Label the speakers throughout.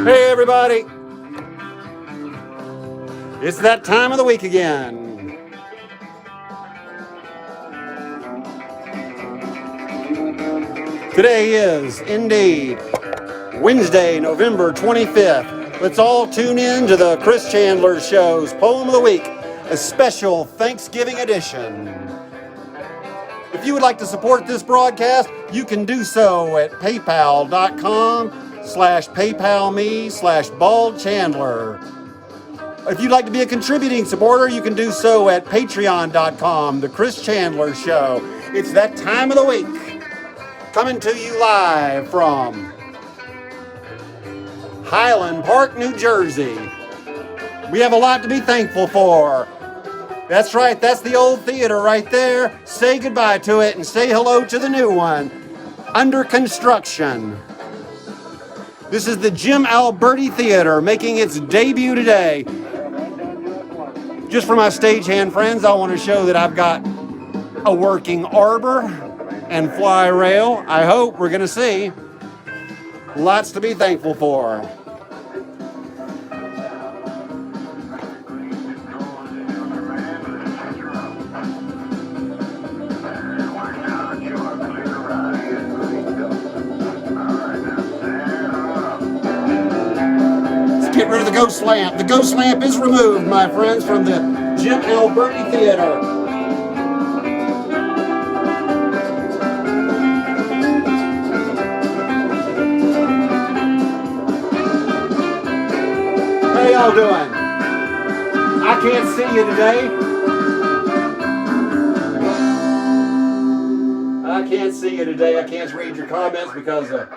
Speaker 1: Hey everybody, it's that time of the week again. Today is indeed Wednesday, November 25th. Let's all tune in to the Chris Chandler Show's Poem of the Week, a special Thanksgiving edition. If you would like to support this broadcast, you can do so at paypal.com/paypalme/baldchandler. If you'd like to be a contributing supporter, you can do so at patreon.com, The Chris Chandler Show. It's that time of the week. Coming to you live from Highland Park, New Jersey. We have a lot to be thankful for. That's right, that's the old theater right there. Say goodbye to it and say hello to the new one. Under construction. This is the Jim Alberti Theater making its debut today. Just for my stagehand friends, I want to show that I've got a working arbor and fly rail. I hope we're going to see. Lots to be thankful for. Get rid of the ghost lamp. The ghost lamp is removed, my friends, from the Jim Alberti Theater. How y'all doing? I can't see you today. I can't see you today. I can't read your comments because of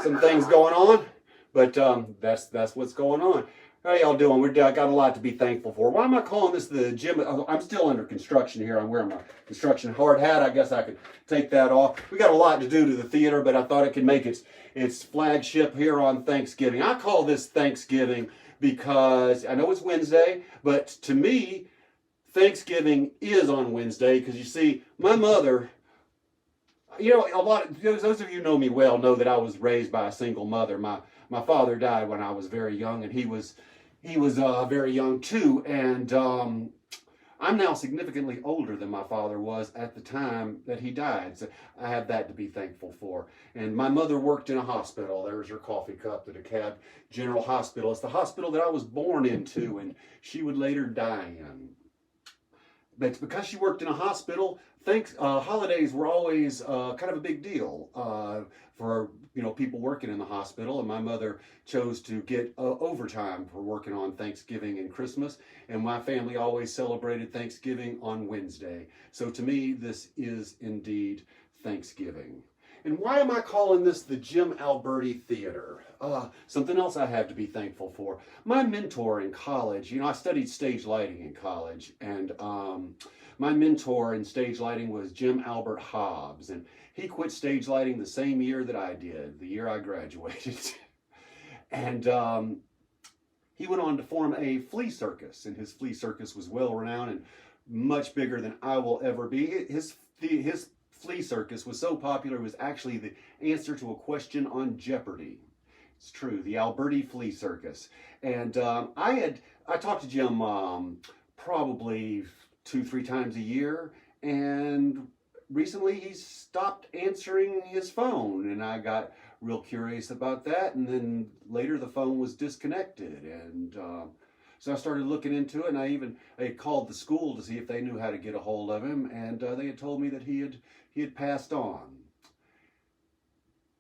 Speaker 1: some things going on. But that's what's going on. How y'all doing? I got a lot to be thankful for. Why am I calling this the gym? I'm still under construction here. I'm wearing my construction hard hat. I guess I could take that off. We got a lot to do to the theater, but I thought it could make its flagship here on Thanksgiving. I call this Thanksgiving because I know it's Wednesday, but to me, Thanksgiving is on Wednesday because you see, my mother. You know, those of you who know me well know that I was raised by a single mother. My father died when I was very young, and he was very young too. And I'm now significantly older than my father was at the time that he died. So I have that to be thankful for. And my mother worked in a hospital. There's her coffee cup, the DeKalb General Hospital. It's the hospital that I was born into, and she would later die in. But because she worked in a hospital, holidays were always kind of a big deal for people working in the hospital. And my mother chose to get overtime for working on Thanksgiving and Christmas. And my family always celebrated Thanksgiving on Wednesday. So to me, this is indeed Thanksgiving. And why am I calling this the Jim Alberti Theater? Something else I have to be thankful for. My mentor in college, I studied stage lighting in college, and my mentor in stage lighting was Jim Albert Hobbs, and he quit stage lighting the same year that I did, the year I graduated. And he went on to form a flea circus, and his flea circus was well renowned and much bigger than I will ever be. His flea circus was so popular it was actually the answer to a question on Jeopardy. It's true, the Alberti Flea Circus. And I talked to Jim probably 2-3 times a year, and recently he stopped answering his phone, and I got real curious about that, and then later the phone was disconnected, and so I started looking into it, and I called the school to see if they knew how to get a hold of him, and they had told me that he had passed on.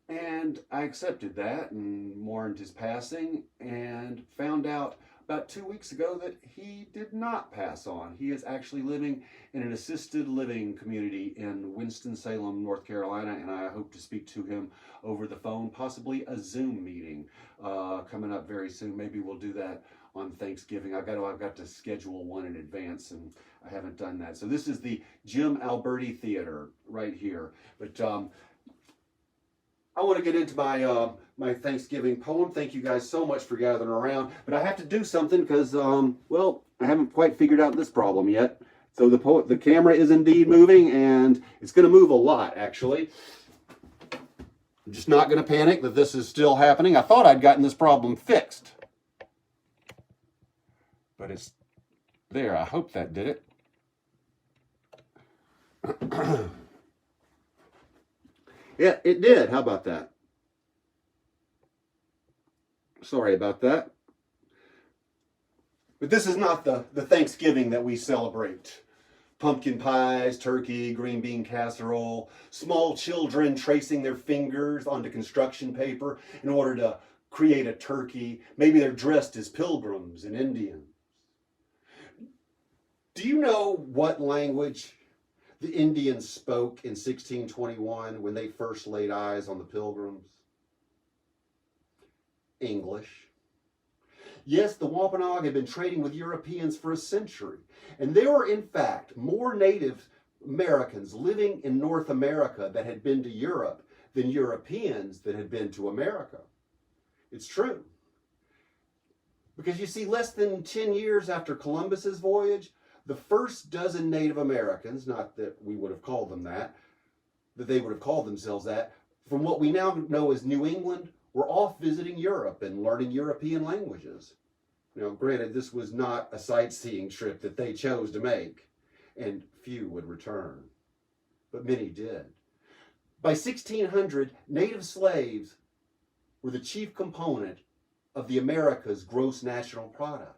Speaker 1: And I accepted that and mourned his passing, and found out about 2 weeks ago that he did not pass on. He is actually living in an assisted living community in Winston-Salem, North Carolina, and I hope to speak to him over the phone, possibly a Zoom meeting coming up very soon. Maybe we'll do that on Thanksgiving. I've got to schedule one in advance, and I haven't done that. So this is the Jim Alberti Theater right here. But I want to get into my Thanksgiving poem. Thank you guys so much for gathering around. But I have to do something because, I haven't quite figured out this problem yet. So the camera is indeed moving, and it's going to move a lot, actually. I'm just not going to panic that this is still happening. I thought I'd gotten this problem fixed, but it's there. I hope that did it. Yeah, it did. How about that? Sorry about that. But this is not the Thanksgiving that we celebrate. Pumpkin pies, turkey, green bean casserole, small children tracing their fingers onto construction paper in order to create a turkey. Maybe they're dressed as pilgrims and Indians. Do you know what language the Indians spoke in 1621 when they first laid eyes on the pilgrims? English. Yes, the Wampanoag had been trading with Europeans for a century, and there were in fact more Native Americans living in North America that had been to Europe than Europeans that had been to America. It's true. Because you see, less than 10 years after Columbus's voyage, the first dozen Native Americans, not that we would have called them that they would have called themselves that, from what we now know as New England, were off visiting Europe and learning European languages. Now, granted, this was not a sightseeing trip that they chose to make, and few would return, but many did. By 1600, native slaves were the chief component of the America's gross national product.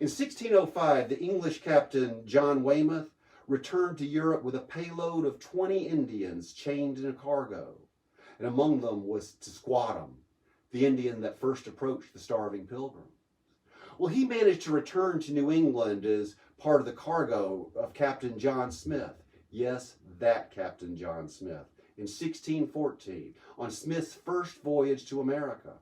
Speaker 1: In 1605, the English captain John Weymouth returned to Europe with a payload of 20 Indians chained in a cargo. And among them was Tisquantum, the Indian that first approached the starving pilgrims. Well, he managed to return to New England as part of the cargo of Captain John Smith. Yes, that Captain John Smith, in 1614, on Smith's first voyage to America.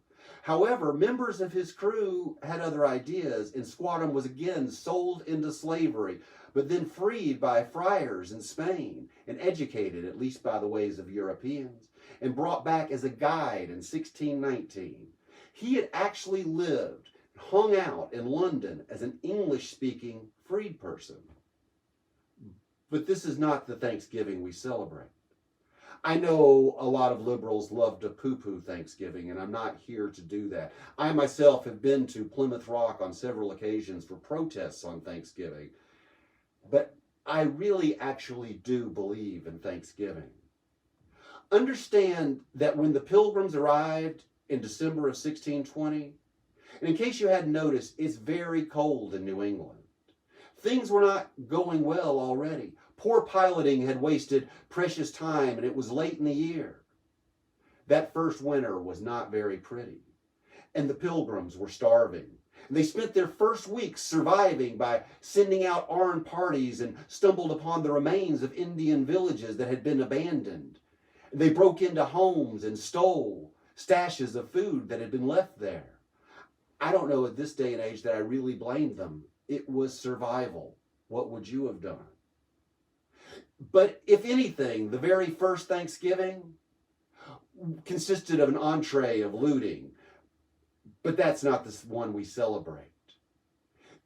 Speaker 1: However, members of his crew had other ideas, and Squatum was again sold into slavery, but then freed by friars in Spain and educated, at least by the ways of Europeans, and brought back as a guide in 1619. He had actually lived, hung out in London as an English-speaking freed person. But this is not the Thanksgiving we celebrate. I know a lot of liberals love to poo-poo Thanksgiving, and I'm not here to do that. I myself have been to Plymouth Rock on several occasions for protests on Thanksgiving, but I really actually do believe in Thanksgiving. Understand that when the Pilgrims arrived in December of 1620, and in case you hadn't noticed, it's very cold in New England. Things were not going well already. Poor piloting had wasted precious time, and it was late in the year. That first winter was not very pretty, and the Pilgrims were starving. And they spent their first weeks surviving by sending out armed parties and stumbled upon the remains of Indian villages that had been abandoned. They broke into homes and stole stashes of food that had been left there. I don't know at this day and age that I really blamed them. It was survival. What would you have done? But if anything, the very first Thanksgiving consisted of an entree of looting. But that's not the one we celebrate.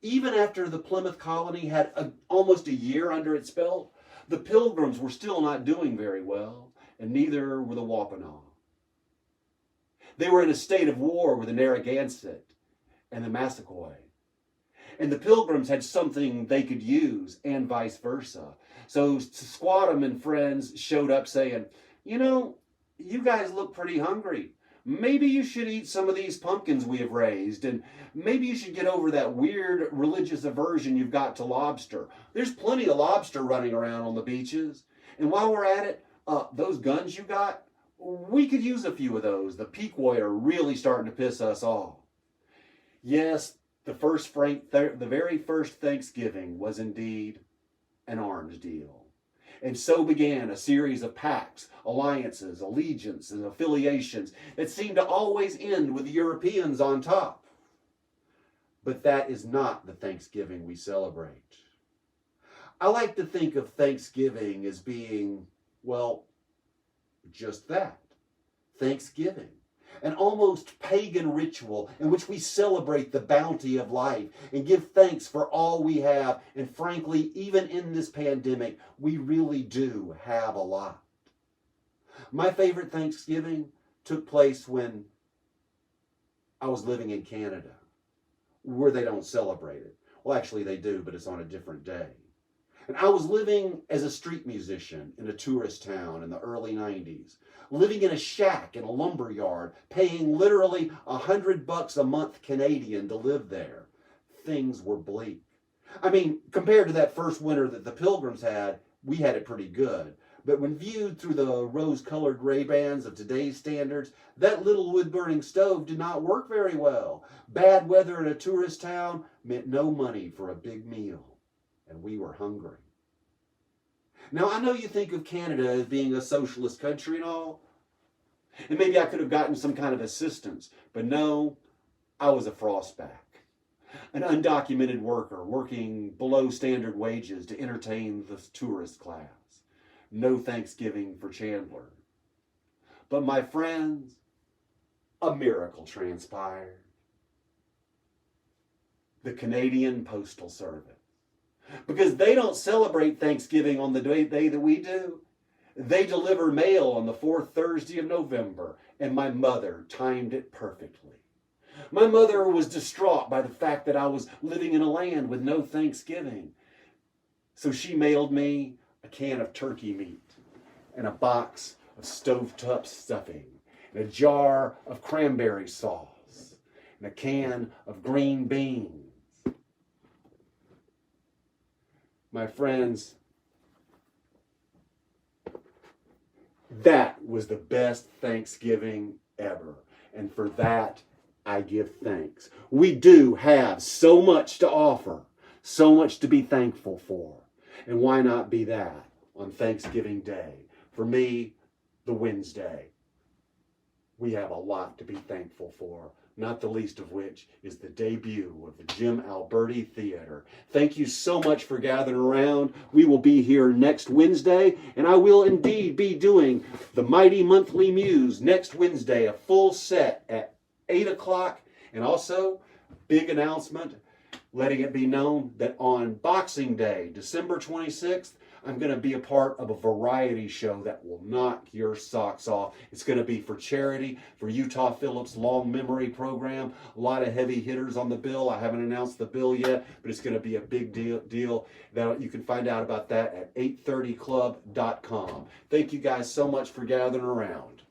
Speaker 1: Even after the Plymouth colony had almost a year under its belt, the Pilgrims were still not doing very well, and neither were the Wampanoag. They were in a state of war with the Narragansett and the Massaquoi. And the Pilgrims had something they could use, and vice versa. So Squatum and friends showed up saying, you know, you guys look pretty hungry. Maybe you should eat some of these pumpkins we have raised, and maybe you should get over that weird religious aversion you've got to lobster. There's plenty of lobster running around on the beaches. And while we're at it, those guns you got, we could use a few of those. The Pequot are really starting to piss us off. Yes, the very first Thanksgiving was indeed an arms deal. And so began a series of pacts, alliances, allegiances, and affiliations that seemed to always end with the Europeans on top. But that is not the Thanksgiving we celebrate. I like to think of Thanksgiving as being, well, just that, Thanksgiving. An almost pagan ritual in which we celebrate the bounty of life and give thanks for all we have. And frankly, even in this pandemic, we really do have a lot. My favorite Thanksgiving took place when I was living in Canada, where they don't celebrate it. Well, actually, they do, but it's on a different day. And I was living as a street musician in a tourist town in the early 90s, living in a shack in a lumber yard, paying literally $100 a month Canadian to live there. Things were bleak. I mean, compared to that first winter that the Pilgrims had, we had it pretty good. But when viewed through the rose-colored Ray-Bans of today's standards, that little wood-burning stove did not work very well. Bad weather in a tourist town meant no money for a big meal, and we were hungry. Now, I know you think of Canada as being a socialist country and all, and maybe I could have gotten some kind of assistance, but no, I was a frostback. An undocumented worker working below standard wages to entertain the tourist class. No Thanksgiving for Chandler. But my friends, a miracle transpired. The Canadian Postal Service. Because they don't celebrate Thanksgiving on the day that we do. They deliver mail on the fourth Thursday of November, and my mother timed it perfectly. My mother was distraught by the fact that I was living in a land with no Thanksgiving. So she mailed me a can of turkey meat and a box of stovetop stuffing and a jar of cranberry sauce and a can of green beans. My friends, that was the best Thanksgiving ever. And for that, I give thanks. We do have so much to offer, so much to be thankful for. And why not be that on Thanksgiving Day? For me, the Wednesday. We have a lot to be thankful for, not the least of which is the debut of the Jim Alberti Theater. Thank you so much for gathering around. We will be here next Wednesday, and I will indeed be doing the Mighty Monthly Muse next Wednesday, a full set at 8 o'clock, and also, big announcement, letting it be known that on Boxing Day, December 26th, I'm going to be a part of a variety show that will knock your socks off. It's going to be for charity, for Utah Phillips Long Memory Program. A lot of heavy hitters on the bill. I haven't announced the bill yet, but it's going to be a big deal. That you can find out about that at 830club.com. Thank you guys so much for gathering around.